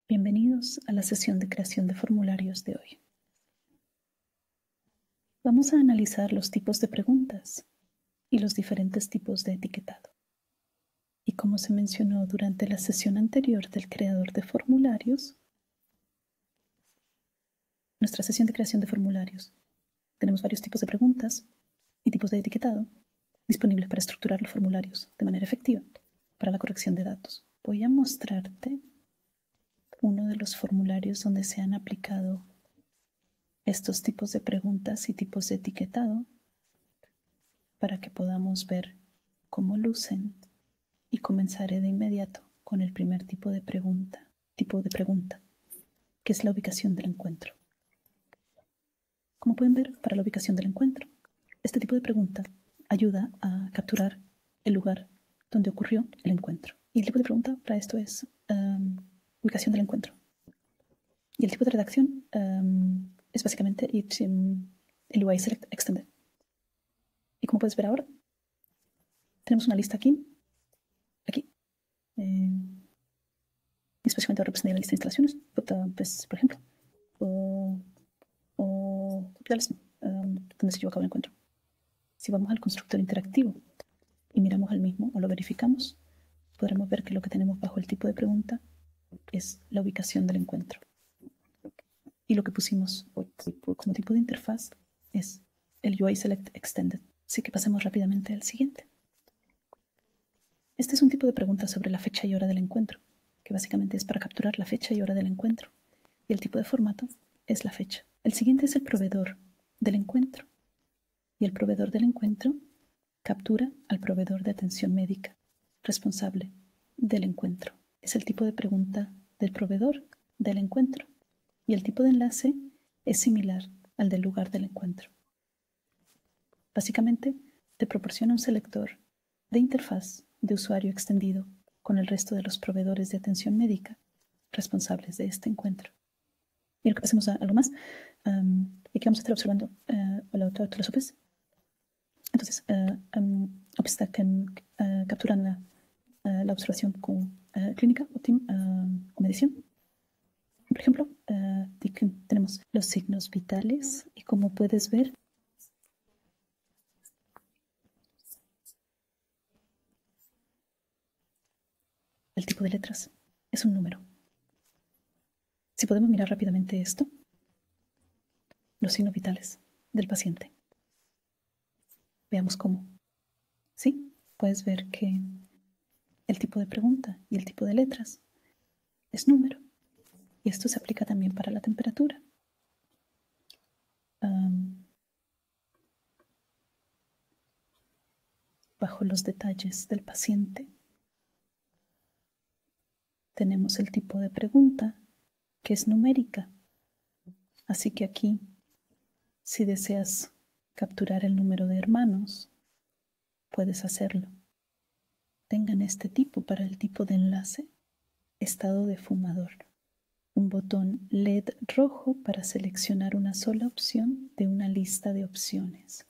Bienvenidos a la sesión de creación de formularios de hoy. Vamos a analizar los tipos de preguntas y los diferentes tipos de etiquetado. Y como se mencionó durante la sesión anterior del creador de formularios, nuestra sesión de creación de formularios, tenemos varios tipos de preguntas y tipos de etiquetado disponibles para estructurar los formularios de manera efectiva para la corrección de datos. Voy a mostrarte uno de los formularios donde se han aplicado estos tipos de preguntas y tipos de etiquetado para que podamos ver cómo lucen, y comenzaré de inmediato con el primer tipo de pregunta, que es la ubicación del encuentro. Como pueden ver, para la ubicación del encuentro, este tipo de pregunta ayuda a capturar el lugar donde ocurrió el encuentro. Y el tipo de pregunta para esto es ubicación del encuentro. Y el tipo de redacción es básicamente el UI Select Extended. Y como puedes ver ahora, tenemos una lista aquí. Y especialmente ahora representar la lista de instalaciones, pues, por ejemplo, o hospitales, donde se llevó a cabo el encuentro. Si vamos al constructor interactivo y miramos al mismo o lo verificamos, podremos ver que lo que tenemos bajo el tipo de pregunta es la ubicación del encuentro. Y lo que pusimos como tipo de interfaz es el UI Select Extended. Así que pasemos rápidamente al siguiente. Este es un tipo de pregunta sobre la fecha y hora del encuentro, que básicamente es para capturar la fecha y hora del encuentro. Y el tipo de formato es la fecha. El siguiente es el proveedor del encuentro. Y el proveedor del encuentro captura al proveedor de atención médica responsable del encuentro. Es el tipo de pregunta del proveedor del encuentro. Y el tipo de enlace es similar al del lugar del encuentro. Básicamente, te proporciona un selector de interfaz de usuario extendido con el resto de los proveedores de atención médica responsables de este encuentro. Y lo que pasemos a algo más, y que vamos a estar observando todas las OPs. Entonces, OPs que capturan la observación con clínica o medición. Por ejemplo, tenemos los signos vitales y como puedes ver, el tipo de letras es un número. Si podemos mirar rápidamente esto, los signos vitales del paciente. Veamos cómo. ¿Sí? Puedes ver que el tipo de pregunta y el tipo de letras es número. Y esto se aplica también para la temperatura. Bajo los detalles del paciente, tenemos el tipo de pregunta que es numérica. Así que aquí, si deseas capturar el número de hermanos, puedes hacerlo. Tengan este tipo para el tipo de enlace, estado de fumador. Un botón LED rojo para seleccionar una sola opción de una lista de opciones.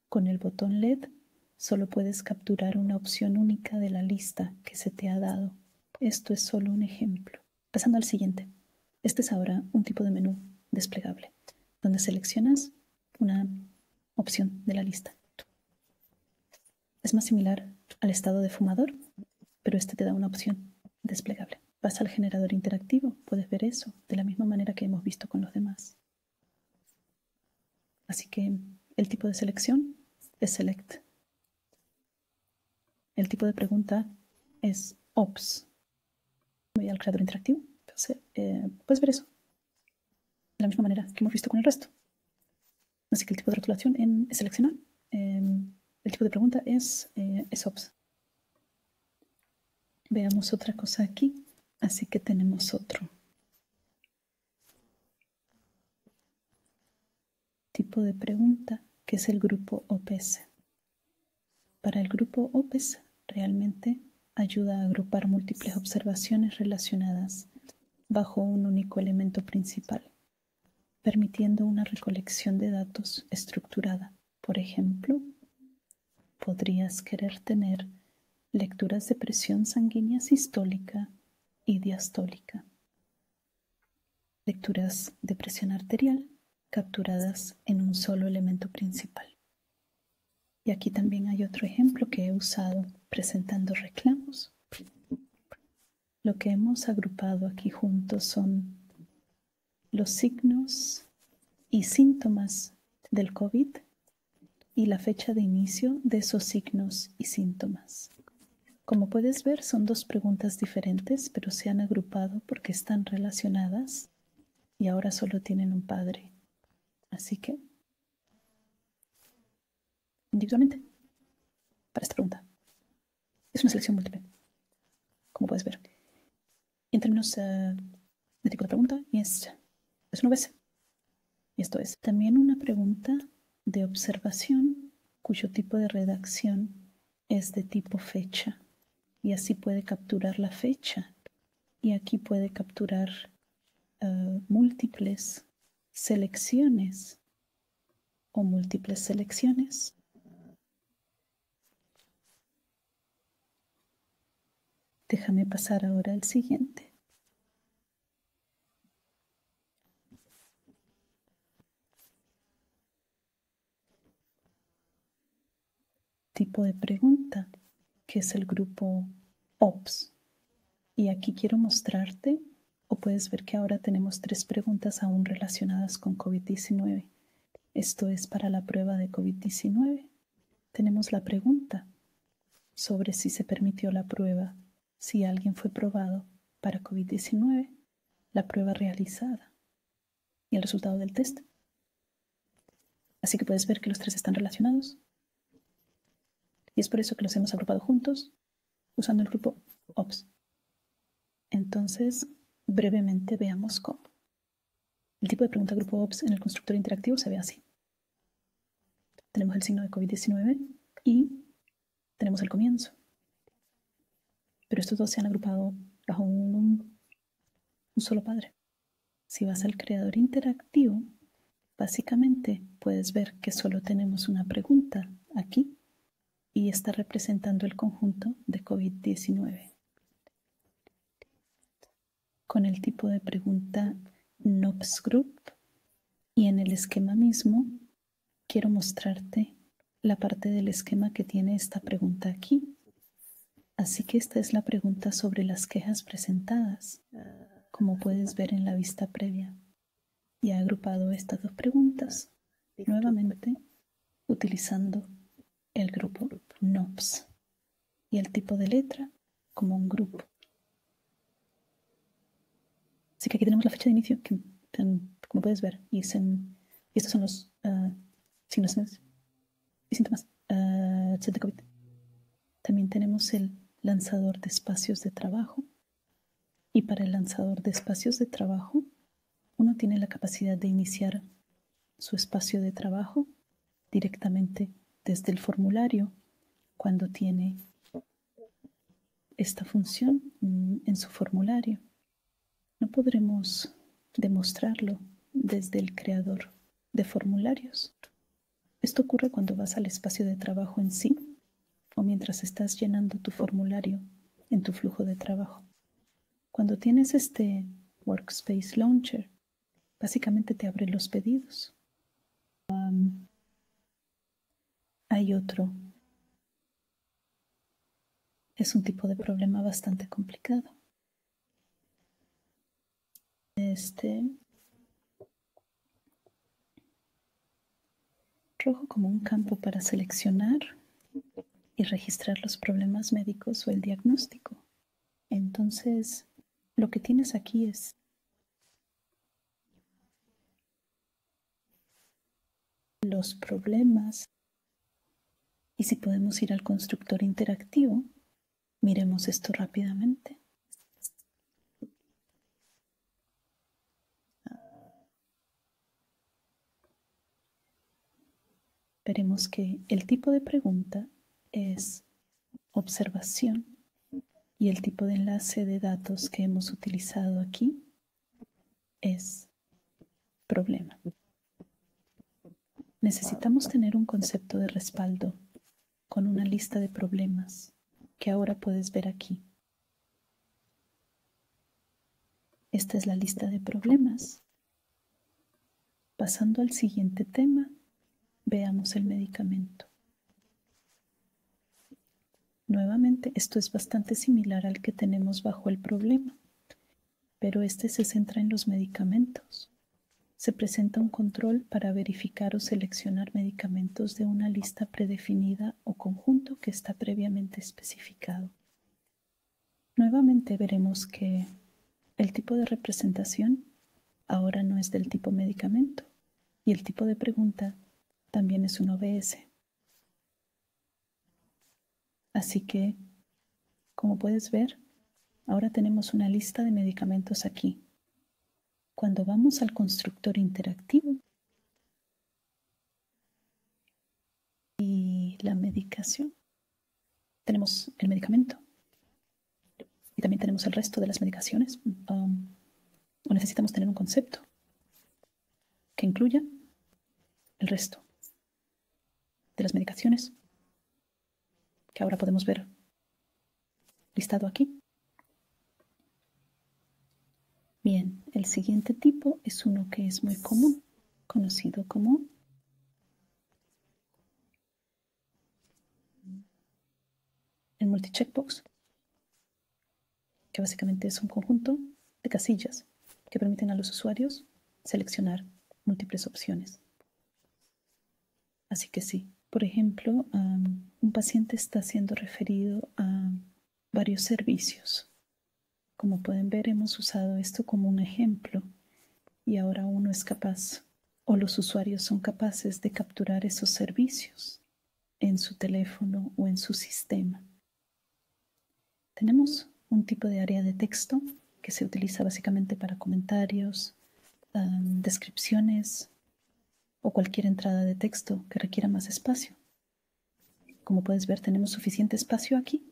Con el botón LED solo puedes capturar una opción única de la lista que se te ha dado. Esto es solo un ejemplo. Pasando al siguiente. Este es ahora un tipo de menú desplegable, donde seleccionas una opción de la lista. Es más similar al estado de fumador, pero este te da una opción desplegable. Vas al generador interactivo, puedes ver eso de la misma manera que hemos visto con los demás. Así que el tipo de selección es select. El tipo de pregunta es ops. Voy al creador interactivo. Entonces, puedes ver eso de la misma manera que hemos visto con el resto. Así que el tipo de rotulación es seleccionar. El tipo de pregunta es ops. Veamos otra cosa aquí. Así que tenemos otro tipo de pregunta que es el grupo OPS. Para el grupo OPS realmente ayuda a agrupar múltiples observaciones relacionadas bajo un único elemento principal, permitiendo una recolección de datos estructurada. Por ejemplo, podrías querer tener lecturas de presión sanguínea sistólica y diastólica, lecturas de presión arterial capturadas en un solo elemento principal. Y aquí también hay otro ejemplo que he usado presentando reclamos. Lo que hemos agrupado aquí juntos son los signos y síntomas del COVID y la fecha de inicio de esos signos y síntomas. Como puedes ver, son dos preguntas diferentes, pero se han agrupado porque están relacionadas y ahora solo tienen un padre. Así que, individualmente, para esta pregunta, es una selección múltiple, como puedes ver. En términos de tipo de pregunta, es una OBS. Esto es también una pregunta de observación cuyo tipo de redacción es de tipo fecha. Y así puede capturar la fecha. Y aquí puede capturar múltiples selecciones o múltiples selecciones. Déjame pasar ahora al siguiente. Tipo de pregunta, que es el grupo OPS. Y aquí quiero mostrarte, o puedes ver que ahora tenemos 3 preguntas aún relacionadas con COVID-19. Esto es para la prueba de COVID-19. Tenemos la pregunta sobre si se permitió la prueba, si alguien fue probado para COVID-19, la prueba realizada y el resultado del test. Así que puedes ver que los 3 están relacionados. Y es por eso que los hemos agrupado juntos usando el grupo OPS. Entonces, brevemente veamos cómo. El tipo de pregunta grupo OPS en el constructor interactivo se ve así. Tenemos el signo de COVID-19 y tenemos el comienzo. Pero estos dos se han agrupado bajo un solo padre. Si vas al creador interactivo, básicamente puedes ver que solo tenemos una pregunta aquí y está representando el conjunto de COVID-19. Con el tipo de pregunta NOPS Group y en el esquema mismo quiero mostrarte la parte del esquema que tiene esta pregunta aquí. Así que esta es la pregunta sobre las quejas presentadas, como puedes ver en la vista previa. Y he agrupado estas dos preguntas nuevamente utilizando el grupo NOPS y el tipo de letra como un grupo. Así que aquí tenemos la fecha de inicio, que, como puedes ver, y estos son los signos y síntomas de COVID. También tenemos el lanzador de espacios de trabajo. Y para el lanzador de espacios de trabajo, uno tiene la capacidad de iniciar su espacio de trabajo directamente desde el formulario cuando tiene esta función en su formulario. No podremos demostrarlo desde el creador de formularios. Esto ocurre cuando vas al espacio de trabajo en sí o mientras estás llenando tu formulario en tu flujo de trabajo. Cuando tienes este Workspace Launcher, básicamente te abre los pedidos. Hay otro. Es un tipo de problema bastante complicado. Rojo como un campo para seleccionar y registrar los problemas médicos o el diagnóstico. Entonces, lo que tienes aquí es los problemas. Y si podemos ir al constructor interactivo, miremos esto rápidamente. Veremos que el tipo de pregunta es observación y el tipo de enlace de datos que hemos utilizado aquí es problema. Necesitamos tener un concepto de respaldo con una lista de problemas que ahora puedes ver aquí. Esta es la lista de problemas. Pasando al siguiente tema, veamos el medicamento. Nuevamente, esto es bastante similar al que tenemos bajo el problema, pero este se centra en los medicamentos. Se presenta un control para verificar o seleccionar medicamentos de una lista predefinida o conjunto que está previamente especificado. Nuevamente veremos que el tipo de representación ahora no es del tipo medicamento y el tipo de pregunta también es un OBS. Así que, como puedes ver, ahora tenemos una lista de medicamentos aquí. Cuando vamos al constructor interactivo y la medicación, tenemos el medicamento y también tenemos el resto de las medicaciones. O necesitamos tener un concepto que incluya el resto de las medicaciones que ahora podemos ver listado aquí. Bien, el siguiente tipo es uno que es muy común, conocido como el multi-checkbox, que básicamente es un conjunto de casillas que permiten a los usuarios seleccionar múltiples opciones. Así que sí, por ejemplo, un paciente está siendo referido a varios servicios. Como pueden ver, hemos usado esto como un ejemplo y ahora uno es capaz, o los usuarios son capaces de capturar esos servicios en su teléfono o en su sistema. Tenemos un tipo de área de texto que se utiliza básicamente para comentarios, descripciones o cualquier entrada de texto que requiera más espacio. Como puedes ver, tenemos suficiente espacio aquí.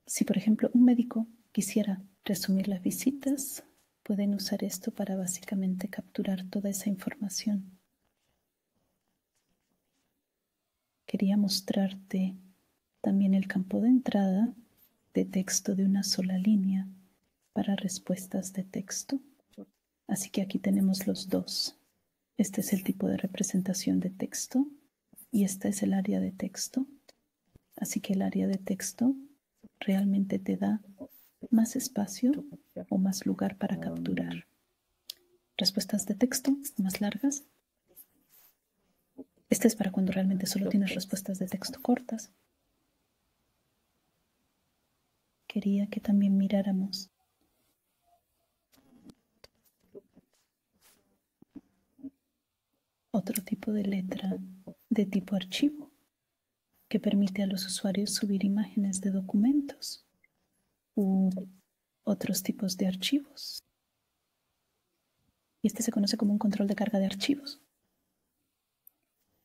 Si, por ejemplo, un médico quisiera resumir las visitas, pueden usar esto para básicamente capturar toda esa información. Quería mostrarte también el campo de entrada de texto de una sola línea para respuestas de texto. Así que aquí tenemos los dos. Este es el tipo de representación de texto y esta es el área de texto. Así que el área de texto realmente te da más espacio o más lugar para capturar. Respuestas de texto más largas. Este es para cuando realmente solo tienes respuestas de texto cortas. Quería que también miráramos otro tipo de letra de tipo archivo que permite a los usuarios subir imágenes de documentos u otros tipos de archivos. Y este se conoce como un control de carga de archivos.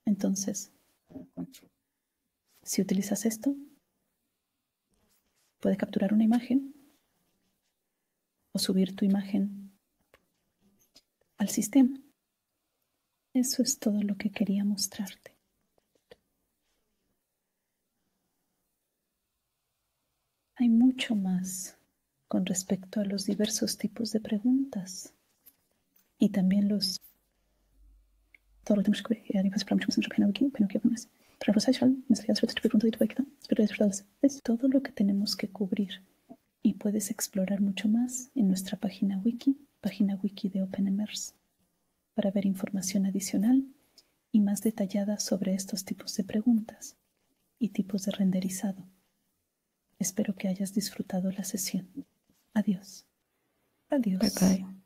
Entonces, si utilizas esto, puedes capturar una imagen o subir tu imagen al sistema. Eso es todo lo que quería mostrarte. Hay mucho más con respecto a los diversos tipos de preguntas y también todo lo que tenemos que ver. Es todo lo que tenemos que cubrir y puedes explorar mucho más en nuestra página wiki de OpenMRS, para ver información adicional y más detallada sobre estos tipos de preguntas y tipos de renderizado. Espero que hayas disfrutado la sesión. Adiós. Adiós. Bye bye.